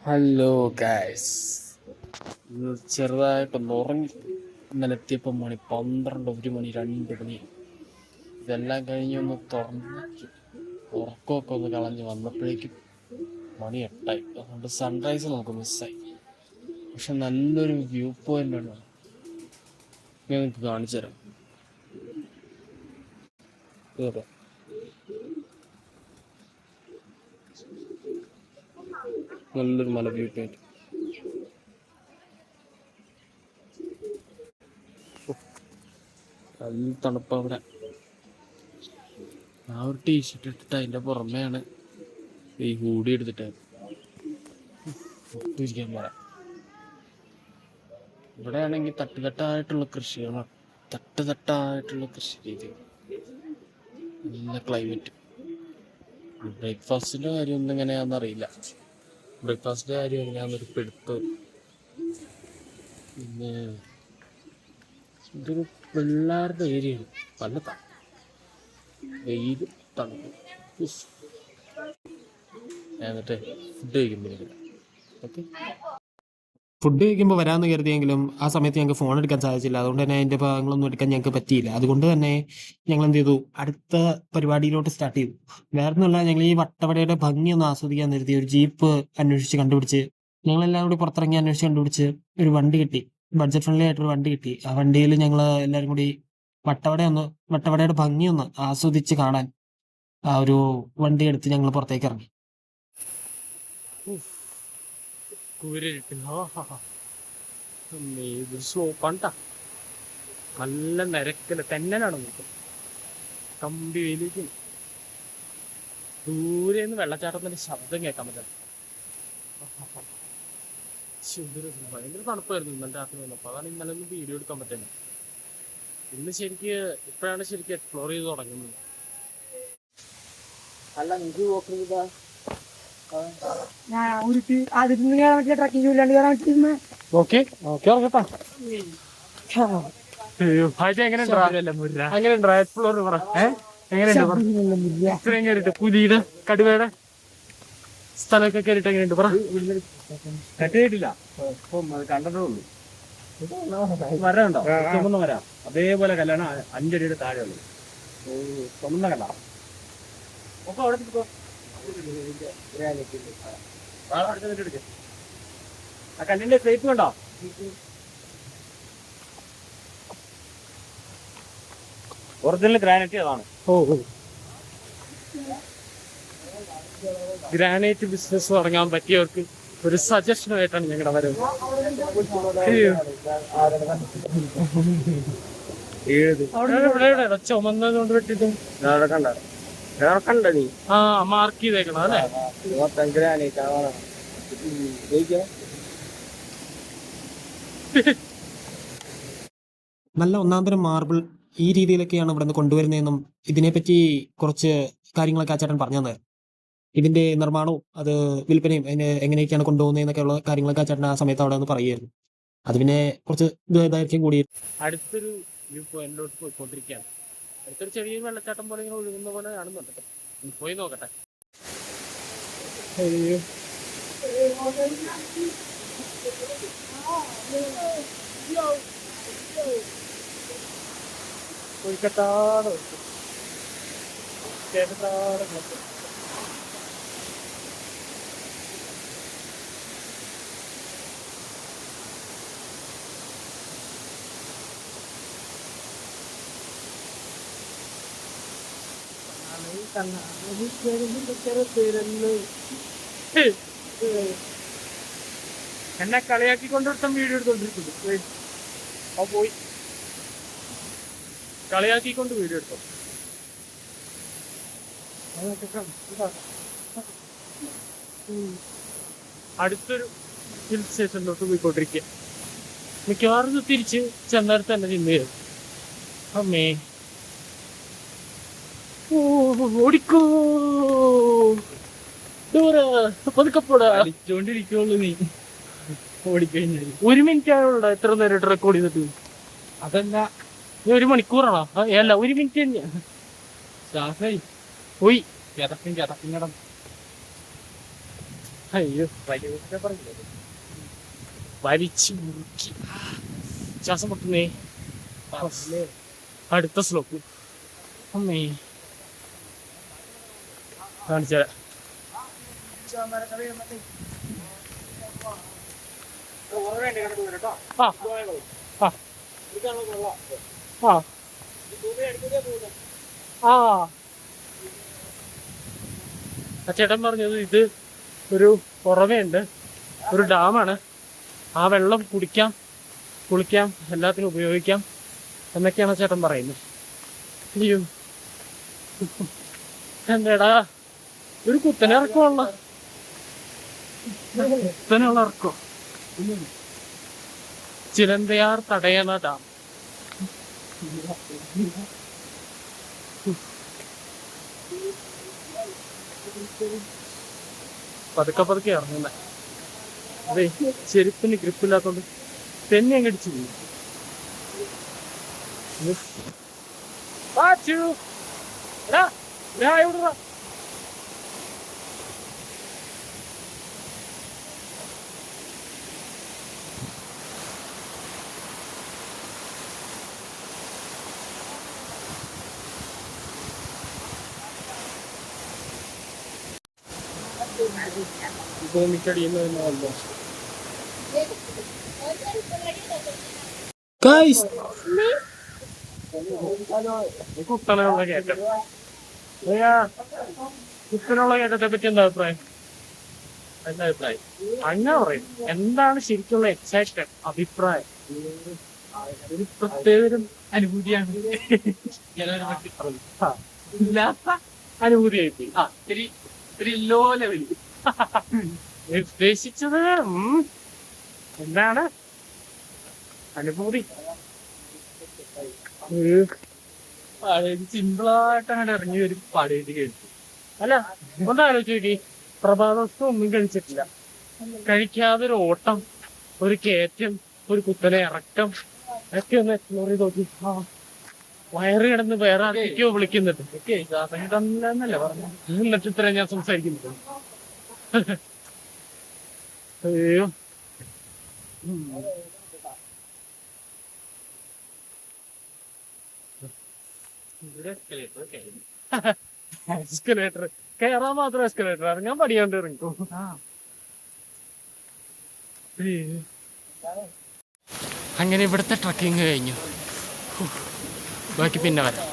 Hello guys, ചെറുതായിട്ടൊന്ന് ഉറങ്ങി. ഇന്നലെ എത്തിയപ്പോൾ മണി 12, 1 മണി, 2 മണി. ഇതെല്ലാം കഴിഞ്ഞൊന്ന് തുറന്ന് ഉറക്കമൊക്കെ ഒന്ന് കളഞ്ഞ് വന്നപ്പോഴേക്കും മണി 8ആയി. അതുകൊണ്ട് സൺറൈസ് നമുക്ക് മിസ്സായി. പക്ഷെ നല്ലൊരു വ്യൂ പോയിന്റ് ആണ്, ഞാൻ നിങ്ങൾക്ക് കാണിച്ചു തരാം. കേട്ടോ, നല്ലൊരു മല വ്യൂ പോയിന്റ്. നല്ല തണുപ്പ് അവിടെ. ആ ഒരു ടീഷർട്ട് ഇട്ടിട്ട് അതിൻ്റെ പുറമെയാണ് ഈ ഹൂഡി എടുത്തിട്ട് ഒട്ടിരിക്കാൻ വരാം. ഇവിടെ ആണെങ്കിൽ തട്ടുതട്ടായിട്ടുള്ള കൃഷികളാണ്, തട്ടുതട്ടായിട്ടുള്ള കൃഷി രീതി, നല്ല ക്ലൈമറ്റ്. ബ്രേക്ക്ഫാസ്റ്റിൻ്റെ കാര്യം ഒന്നും എങ്ങനെയാണെന്ന് അറിയില്ല. ബ്രേക്ക്ഫാസ്റ്റിൻ്റെ കാര്യം എങ്ങനെയാണെന്നൊരു പെടുത്ത്. പിന്നെ ഇതൊരു പിള്ളേരുടെ ഏരിയയാണ്, നല്ല വെയിൽ തണുപ്പ്. എന്നിട്ട് ഫുഡ് കഴിക്കുമ്പോൾ ഓക്കെ. ഫുഡ് കഴിക്കുമ്പോൾ വരാമെന്ന് കരുതിയെങ്കിലും ആ സമയത്ത് ഞങ്ങൾക്ക് ഫോൺ എടുക്കാൻ സാധിച്ചില്ല. അതുകൊണ്ട് തന്നെ അതിൻ്റെ ഭാഗങ്ങളൊന്നും എടുക്കാൻ ഞങ്ങൾക്ക് പറ്റിയില്ല. അതുകൊണ്ട് തന്നെ ഞങ്ങൾ എന്ത് ചെയ്തു, അടുത്ത പരിപാടിയിലോട്ട് സ്റ്റാർട്ട് ചെയ്തു. വേറൊന്നുമല്ല, ഞങ്ങൾ ഈ വട്ടവടയുടെ ഭംഗി ഒന്ന് ആസ്വദിക്കാൻ നിർത്തി ഒരു ജീപ്പ് അന്വേഷിച്ച് കണ്ടുപിടിച്ച് ഞങ്ങളെല്ലാം കൂടി പുറത്തിറങ്ങി അന്വേഷിച്ച് കണ്ടുപിടിച്ച് ഒരു വണ്ടി കിട്ടി. ബഡ്ജറ്റ് ഫ്രണ്ട്ലി ആയിട്ടൊരു വണ്ടി കിട്ടി. ആ വണ്ടിയിൽ ഞങ്ങൾ എല്ലാവരും കൂടി വട്ടവടയുടെ ഭംഗി ഒന്ന് ആസ്വദിച്ച് കാണാൻ ആ ഒരു വണ്ടി എടുത്ത് ഞങ്ങൾ പുറത്തേക്ക് ഇറങ്ങി. ഇത് സ്ലോപ്പാണ്, നല്ല നിരക്കില് തെന്നലാണ് നമുക്ക്. കമ്പി വേലിക്കും ദൂരെ നിന്ന് വെള്ളച്ചാട്ടത്തിന്റെ ശബ്ദം കേൾക്കാൻ പറ്റും. ഭയങ്കര തണുപ്പായിരുന്നു ഇന്നലെ രാത്രി വന്നപ്പോൾ. അതാണ് ഇന്നലെ ഒന്നും വീഡിയോ എടുക്കാൻ പറ്റുന്നത്. ഇന്ന് ഇപ്പോഴാണ് ശരിക്കും എക്സ്പ്ലോർ ചെയ്ത് തുടങ്ങുന്നത്. അല്ല നിങ്ങൾക്ക് നോക്കുന്നത് പുലിയുടെ കടുവയുടെ സ്ഥലമൊക്കെ കയറിട്ട് എങ്ങനെയുണ്ട് പറ. കട്ടിയിട്ടില്ല, കണ്ടിട്ടേ ഉള്ളൂ. മരം ഉണ്ടോ? ചുമന്ന മരം, അതേപോലെ കല്യാണം 5 അടിയുടെ താഴെ ഉള്ളു. ചുമന്ന കണ്ട ഒക്കെ അവിടെ ആ കല്ലിന്റെ ഷേപ്പ് കണ്ടോ? ഒറിജിനൽ ഗ്രാനൈറ്റ് അതാണ്. ഗ്രാനൈറ്റ് ബിസിനസ് തുടങ്ങാൻ പറ്റിയവർക്ക് ഒരു സജഷനുമായിട്ടാണ് ഞങ്ങളുടെ വരവ്. ചുമന്നുകൊണ്ട് വെട്ടിട്ട് ആ മാർക്ക് ചെയ്തേക്കണം അല്ലേ? നല്ല ഒന്നാന്തരം മാർബിൾ ഈ രീതിയിലൊക്കെയാണ് ഇവിടെ നിന്ന് കൊണ്ടുവരുന്നതെന്നും ഇതിനെപ്പറ്റി കുറച്ച് കാര്യങ്ങളൊക്കെ ആ ചേട്ടൻ പറഞ്ഞു തന്നത്. ഇതിന്റെ നിർമ്മാണവും അത് വിൽപ്പനയും അതിന് എങ്ങനെയൊക്കെയാണ് കൊണ്ടുപോകുന്നതെന്നൊക്കെയുള്ള കാര്യങ്ങളൊക്കെ ആ ചേട്ടൻ ആ സമയത്ത് അവിടെ നിന്ന് പറയുമായിരുന്നു. അത് പിന്നെ കുറച്ച് ദൈർഘ്യം കൂടി. അടുത്തൊരു വ്യൂ പോയിന്റിലോട്ട് പോയിക്കൊണ്ടിരിക്കുകയാണ്. അടുത്തൊരു ചെറിയ വെള്ളച്ചാട്ടം പോലെ ഇങ്ങനെ ഒഴുകുന്ന പോലെ കാണുന്നുണ്ട്. പോയി നോക്കട്ടെ. കൊൽക്കത്താട് എന്നെ കളിയാക്കിക്കൊണ്ടിരുത്തം വീഡിയോ എടുത്തോണ്ടിരിക്കുന്നു. പോയി കളിയാക്കിക്കൊണ്ട് വീഡിയോ എടുത്തോ. അടുത്തൊരു ഹിൽ സ്റ്റേഷനിലോട്ട് പോയിക്കൊണ്ടിരിക്കുക. മിക്കവാറും തിരിച്ച് ചെന്നിടത്ത് തന്നെ നിന്ന് അമ്മേ. ഓടിക്കോ പതുക്കപ്പോടാ, അടിച്ചോണ്ടിരിക്കുള്ളൂ നീ ഓടിക്കഴിഞ്ഞാൽ. 1 മിനിറ്റ് ആയുള്ള എത്ര നേരമായിട്ട് റെക്കോർഡ് ചെയ്തിട്ട്? അതല്ല, 1 മണിക്കൂറാണോ? അല്ല, 1 മിനിറ്റ് തന്നെയാ. ശ്വാസേ പോയി കിടക്കും കിടക്കും കിടം അയ്യോ വലിച്ചു മുറുക്കി ശ്വാസം പൊട്ടുന്നേ. അടുത്ത സ്ലോപ്പ് അമ്മേ കാണിച്ചു തരാം. ആ ആ ആ ആ ചേട്ടൻ പറഞ്ഞത് ഇത് ഒരു പുറമേയുണ്ട്, ഒരു ഡാമാണ്. ആ വെള്ളം കുടിക്കാം, കുളിക്കാം, എല്ലാത്തിനും ഉപയോഗിക്കാം എന്നൊക്കെയാണ് ചേട്ടൻ പറയുന്നത്. അയ്യോ എന്താടാ ഒരു കുത്തനെ ഇറക്കമുള്ള കുത്തനുള്ള ഇറക്കം. ചിലന്തയാർ തടയണ ഡാം. പതുക്കെ പതുക്കെ ഇറങ്ങുന്ന അതെ, ചെരുപ്പിന് ഗ്രിപ്പില്ലാത്തോണ്ട് തന്നെ അങ്ങ് അടിച്ചു പോകും. ഭൂമിക്കടിയുന്നല്ലോ ഗൈസ് കുത്തനുള്ള കയറ്റം. കുത്തനുള്ള കയറ്റത്തെ പറ്റി എന്താ അഭിപ്രായം? അങ്ങനെ പറയും. എന്താണ് ശരിക്കുള്ള എക്സാക്ട് അഭിപ്രായം? ഒരു പ്രത്യേക അനുഭൂതിയാണ്. ഇല്ലാത്ത അനുഭൂതിയായിപ്പോയി. ഒരു ലോ ലെവലിൽ ഉദ്ദേശിച്ചത് എന്താണ് അനുഭൂതി? സിമ്പിളായിട്ട് അങ്ങനെ ഇറങ്ങി ഒരു പാടേണ്ടി കേട്ടു. അല്ല ഒന്ന് ആലോചിച്ച് നോക്കി, പ്രഭാതസ്ഥം ഒന്നും കഴിച്ചിട്ടില്ല, കഴിക്കാതെ ഒരു ഓട്ടം, ഒരു കയറ്റം, ഒരു കുത്തനെ ഇറക്കം ഒക്കെ ഒന്ന് എക്സ്പ്ലോർ ചെയ്ത് നോക്കി. വയറ് കിടന്ന് വേറെ ആർക്കൊക്കെയോ വിളിക്കുന്നുണ്ട്. തന്നല്ലേ പറഞ്ഞു. എന്നിട്ട് ഇത്ര ഞാൻ സംസാരിക്കുന്നത്. അയ്യോ എസ്കലേറ്റർ കയറാൻ മാത്രം എസ്കലേറ്റർ, ഇറങ്ങാൻ പടിയാണ്ട് ഇറങ്ങിക്കോ. അങ്ങനെ ഇവിടുത്തെ ട്രക്കിങ് കഴിഞ്ഞു. ബാക്കി പിന്നെ വരാം.